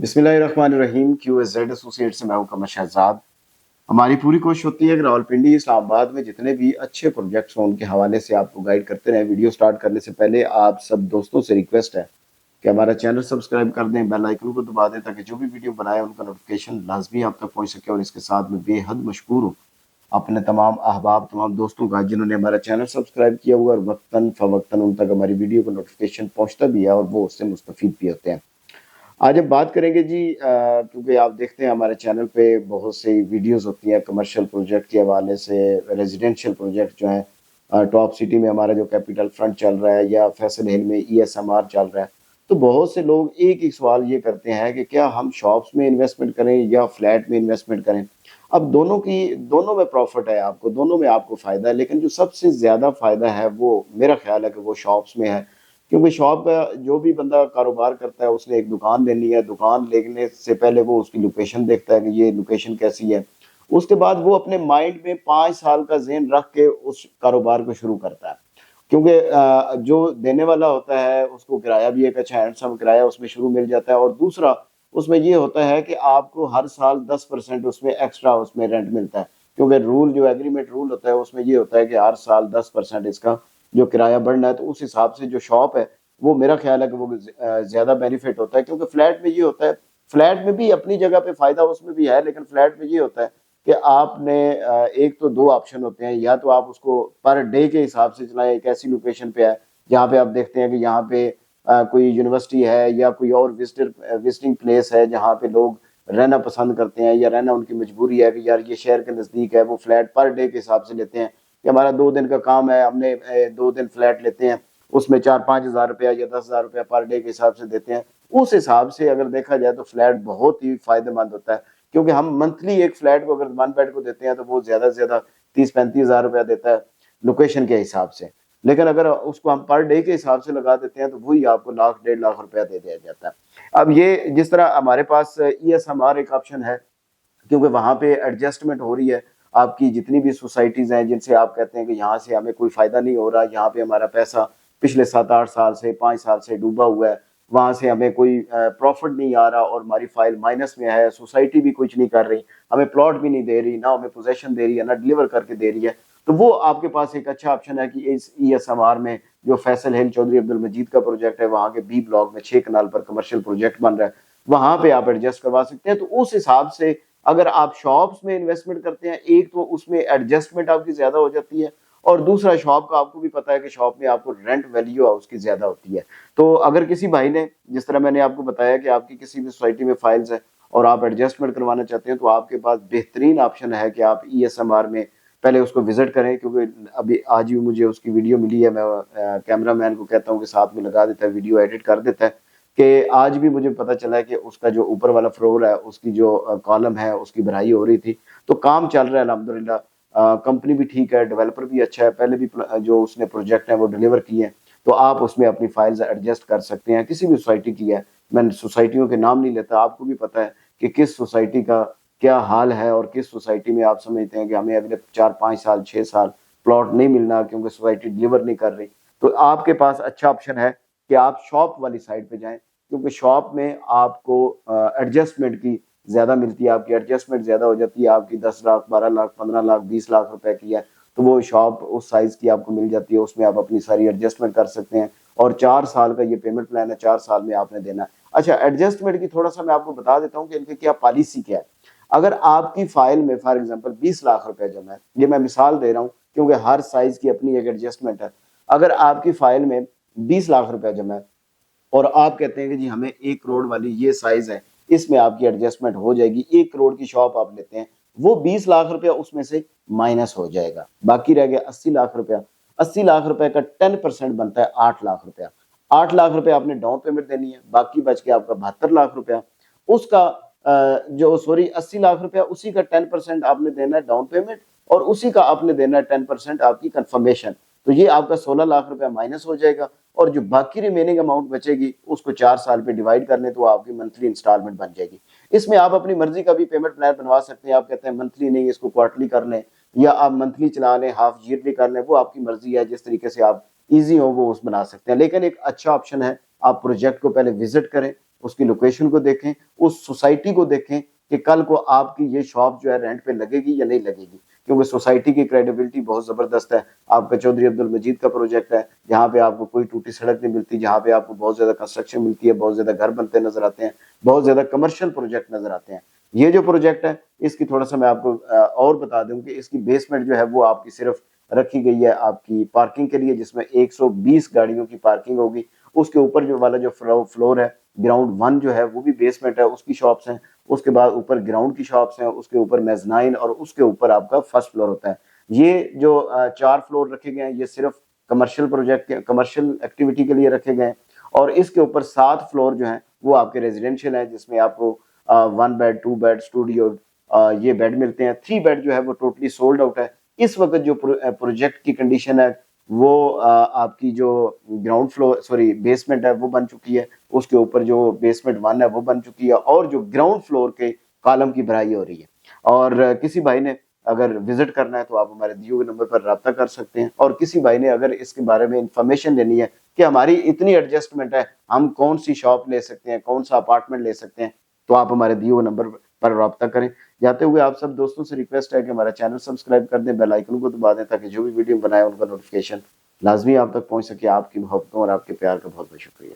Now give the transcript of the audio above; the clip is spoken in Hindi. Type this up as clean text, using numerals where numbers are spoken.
बिस्मिल्लाहिर्रहमानिर्रहीम। QSZ एसोसिएट से मैं हूं कमर शहजाद। हमारी पूरी कोशिश होती है कि रावलपिंडी इस्लामाबाद में जितने भी अच्छे प्रोजेक्ट्स हों उनके हवाले से आपको गाइड करते रहें। वीडियो स्टार्ट करने से पहले आप सब दोस्तों से रिक्वेस्ट है कि हमारा चैनल सब्सक्राइब कर दें, बेल आइकन को दबा दें ताकि जो भी वीडियो बनाए उनका नोटिफिकेशन लाजमी आप तक पहुंच सके। और इसके साथ में बेहद मशहूर हूँ अपने तमाम अहबाब तमाम दोस्तों का जिन्होंने हमारा चैनल सब्सक्राइब किया हुआ और वक्तन फ़वक्तन उन तक हमारी वीडियो को नोटिफिकेशन पहुंचता भी है और वो उससे मुस्तफ़ीद भी होते हैं। आज हम बात करेंगे जी, क्योंकि आप देखते हैं हमारे चैनल पे बहुत सी वीडियोस होती हैं कमर्शियल प्रोजेक्ट के हवाले से, रेजिडेंशियल प्रोजेक्ट जो है टॉप सिटी में हमारा जो कैपिटल फ्रंट चल रहा है या फैसल हिल में ESMR चल रहा है। तो बहुत से लोग एक ही सवाल ये करते हैं कि क्या हम शॉप्स में इन्वेस्टमेंट करें या फ्लैट में इन्वेस्टमेंट करें। अब दोनों में प्रॉफिट है, आपको दोनों में आपको फ़ायदा है, लेकिन जो सबसे ज़्यादा फ़ायदा है वो मेरा ख्याल है कि वो शॉप्स में है। क्योंकि शॉप का जो भी बंदा कारोबार करता है उसने एक दुकान लेनी है, दुकान लेने से पहले वो उसकी लोकेशन देखता है कि ये लोकेशन कैसी है। उसके बाद वो अपने माइंड में 5 साल का ज़हन रख के उस कारोबार को शुरू करता है। क्योंकि जो देने वाला होता है उसको किराया भी एक अच्छा हैंडसम किराया उसमें शुरू मिल जाता है, और दूसरा उसमें ये होता है कि आपको हर साल 10% उसमें एक्स्ट्रा उसमें रेंट मिलता है। क्योंकि रूल जो एग्रीमेंट रूल होता है उसमें ये होता है कि हर साल 10% इसका जो किराया बढ़ना है। तो उस हिसाब से जो शॉप है वो मेरा ख्याल है कि वो ज्यादा बेनिफिट होता है। क्योंकि फ्लैट में ये होता है, फ्लैट में भी अपनी जगह पे फायदा उसमें भी है, लेकिन फ्लैट में ये होता है कि आपने एक तो दो ऑप्शन होते हैं, या तो आप उसको पर डे के हिसाब से चलाएं, एक ऐसी लोकेशन पे है जहाँ पे आप देखते हैं कि यहाँ पे कोई यूनिवर्सिटी है या कोई और विजिटिंग प्लेस है जहाँ पे लोग रहना पसंद करते हैं या रहना उनकी मजबूरी है कि यार ये शहर के नज़दीक है। वो फ्लैट पर डे के हिसाब से लेते हैं कि हमारा 2 दिन का काम है, हमने 2 दिन फ्लैट लेते हैं, उसमें 4-5 हज़ार रुपया या 10 हज़ार रुपया पर डे के हिसाब से देते हैं। उस हिसाब से अगर देखा जाए तो फ्लैट बहुत ही फायदेमंद होता है। क्योंकि हम मंथली एक फ्लैट को अगर 1 बेड को देते हैं तो वो ज्यादा से ज्यादा 30-35 हज़ार रुपया देता है लोकेशन के हिसाब से। लेकिन अगर उसको हम पर डे के हिसाब से लगा देते हैं तो वही आपको लाख 1.5 लाख रुपया दे दिया जाता है। अब ये जिस तरह हमारे पास ESMR एक ऑप्शन है, क्योंकि वहां पे एडजस्टमेंट हो रही है आपकी जितनी भी सोसाइटीज हैं जिनसे आप कहते हैं कि यहाँ से हमें कोई फायदा नहीं हो रहा, यहाँ पे हमारा पैसा पिछले 7-8 साल से 5 साल से डूबा हुआ है, वहां से हमें कोई प्रॉफिट नहीं आ रहा और हमारी फाइल माइनस में है, सोसाइटी भी कुछ नहीं कर रही, हमें प्लॉट भी नहीं दे रही, ना हमें पोजेशन दे रही है, ना डिलीवर करके दे रही है। तो वो आपके पास एक अच्छा ऑप्शन है कि इस ESMR में जो फैसल हिल चौधरी अब्दुल मजीद का प्रोजेक्ट है वहां के B ब्लॉक में 6 कनाल पर कमर्शियल प्रोजेक्ट बन रहा है, वहां पे आप एडजस्ट करवा सकते हैं। तो उस हिसाब से अगर आप शॉप्स में इन्वेस्टमेंट करते हैं, एक तो उसमें एडजस्टमेंट आपकी ज्यादा हो जाती है, और दूसरा शॉप का आपको भी पता है कि शॉप में आपको रेंट वैल्यू है उसकी ज्यादा होती है। तो अगर किसी भाई ने, जिस तरह मैंने आपको बताया कि आपकी किसी भी सोसाइटी में फाइल्स है और आप एडजस्टमेंट करवाना चाहते हैं, तो आपके पास बेहतरीन ऑप्शन है कि आप ESMR में पहले उसको विजिट करें। क्योंकि अभी आज भी मुझे उसकी वीडियो मिली है, मैं कैमरा मैन को कहता हूँ कि साथ में लगा देता है, वीडियो एडिट कर देता है, कि आज भी मुझे पता चला है कि उसका जो ऊपर वाला फ्लोर है उसकी जो कॉलम है उसकी भराई हो रही थी। तो काम चल रहा है अल्हम्दुलिल्लाह, कंपनी भी ठीक है, डेवलपर भी अच्छा है, पहले भी जो उसने प्रोजेक्ट है वो डिलीवर किए हैं। तो आप उसमें अपनी फाइल्स एडजस्ट कर सकते हैं, किसी भी सोसाइटी की है, मैं सोसाइटियों के नाम नहीं लेता, आपको भी पता है कि किस सोसाइटी का क्या हाल है और किस सोसाइटी में आप समझते हैं कि हमें अगले 4-5 साल 6 साल प्लॉट नहीं मिलना क्योंकि सोसाइटी डिलीवर नहीं कर रही। तो आपके पास अच्छा ऑप्शन है कि आप शॉप वाली साइड पे जाएं, क्योंकि शॉप में आपको एडजस्टमेंट की ज्यादा मिलती है, आपकी एडजस्टमेंट ज्यादा हो जाती है। आपकी 10 लाख 12 लाख 15 लाख 20 लाख रुपए की है तो वो शॉप उस साइज की आपको मिल जाती है, उसमें आप अपनी सारी एडजस्टमेंट कर सकते हैं। और 4 साल का ये पेमेंट प्लान है, 4 साल में आपने देना है। अच्छा, एडजस्टमेंट की थोड़ा सा मैं आपको बता देता हूँ कि इनकी क्या पॉलिसी क्या है। अगर आपकी फाइल में फॉर एग्जाम्पल 20 लाख रुपए जमा है, ये मैं मिसाल दे रहा हूँ क्योंकि हर साइज की अपनी एक एडजस्टमेंट है। अगर आपकी फाइल में 20 लाख रुपया जमा है और आप कहते हैं कि जी हमें 1 करोड़ वाली ये साइज है, इसमें आपकी एडजस्टमेंट हो जाएगी, 1 करोड़ की शॉप आप लेते हैं, वो 20 लाख रुपया उसमें से माइनस हो जाएगा, बाकी रह गया 80 लाख रुपया। 80 लाख रुपए का 10% बनता है 8 लाख रुपया। 8 लाख रुपया आपने डाउन पेमेंट देनी है, बाकी बच के आपका 72 लाख रुपया। उसका जो सॉरी 80 लाख रुपया, उसी का 10% आपने देना है डाउन पेमेंट, और उसी का आपने देना है 10% आपकी कंफर्मेशन। तो ये आपका 16 लाख रुपया माइनस हो जाएगा, और जो बाकी रिमेनिंग अमाउंट बचेगी उसको 4 साल पे डिवाइड कर लें तो आपकी मंथली इंस्टॉलमेंट बन जाएगी। इसमें आप अपनी मर्जी का भी पेमेंट प्लान बनवा सकते हैं, आप कहते हैं मंथली नहीं इसको क्वार्टरली कर लें, या आप मंथली चला लें, हाफ ईयरली कर लें, वो आपकी मर्जी है, जिस तरीके से आप इजी हो वो उस बना सकते हैं। लेकिन एक अच्छा ऑप्शन है आप प्रोजेक्ट को पहले विजिट करें, उसकी लोकेशन को देखें, उस सोसाइटी को देखें कि कल को आपकी ये शॉप जो है रेंट पे लगेगी या नहीं लगेगी, क्योंकि सोसाइटी की क्रेडिबिलिटी बहुत जबरदस्त है। आपका चौधरी अब्दुल मजीद का प्रोजेक्ट है, जहाँ पे आपको कोई टूटी सड़क नहीं मिलती, जहाँ पे आपको बहुत ज्यादा कंस्ट्रक्शन मिलती है, बहुत ज्यादा घर बनते नजर आते हैं, बहुत ज्यादा कमर्शियल प्रोजेक्ट नजर आते हैं। ये जो प्रोजेक्ट है इसकी थोड़ा सा मैं आपको और बता दूं कि इसकी बेसमेंट जो है वो आपकी सिर्फ रखी गई है आपकी पार्किंग के लिए, जिसमें 120 गाड़ियों की पार्किंग होगी। उसके ऊपर जो वाला जो फ्लोर है, ग्राउंड 1 जो है वो भी बेसमेंट है, उसकी शॉप्स हैं। उसके बाद ऊपर ग्राउंड की शॉप्स हैं, उसके ऊपर मेजनाइन और उसके ऊपर आपका फर्स्ट फ्लोर होता है। ये जो 4 फ्लोर रखे गए हैं ये सिर्फ कमर्शियल प्रोजेक्ट कमर्शियल एक्टिविटी के लिए रखे गए हैं। और इसके ऊपर 7 फ्लोर जो है वो आपके रेजिडेंशियल है, जिसमें आपको 1 बेड 2 बेड स्टूडियो ये बेड मिलते हैं। 3 बेड जो है वो टोटली सोल्ड आउट है। इस वक्त जो प्रोजेक्ट की कंडीशन है वो आपकी जो ग्राउंड फ्लोर सॉरी बेसमेंट है वो बन चुकी है, उसके ऊपर जो बेसमेंट 1 है वो बन चुकी है, और जो ग्राउंड फ्लोर के कॉलम की भराई हो रही है। और किसी भाई ने अगर विजिट करना है तो आप हमारे दिए हुए नंबर पर रब्ता कर सकते हैं। और किसी भाई ने अगर इसके बारे में इंफॉर्मेशन लेनी है कि हमारी इतनी एडजस्टमेंट है, हम कौन सी शॉप ले सकते हैं, कौन सा अपार्टमेंट ले सकते हैं, तो आप हमारे दिए हुए नंबर पर रब्ता करें। जाते हुए आप सब दोस्तों से रिक्वेस्ट है कि हमारा चैनल सब्सक्राइब कर दें, बेल आइकन को दबा दें, ताकि जो भी वीडियो बनाए उनका नोटिफिकेशन लाजमी आप तक पहुंच सके। आपकी मोहब्बतों और आपके प्यार का बहुत बहुत शुक्रिया।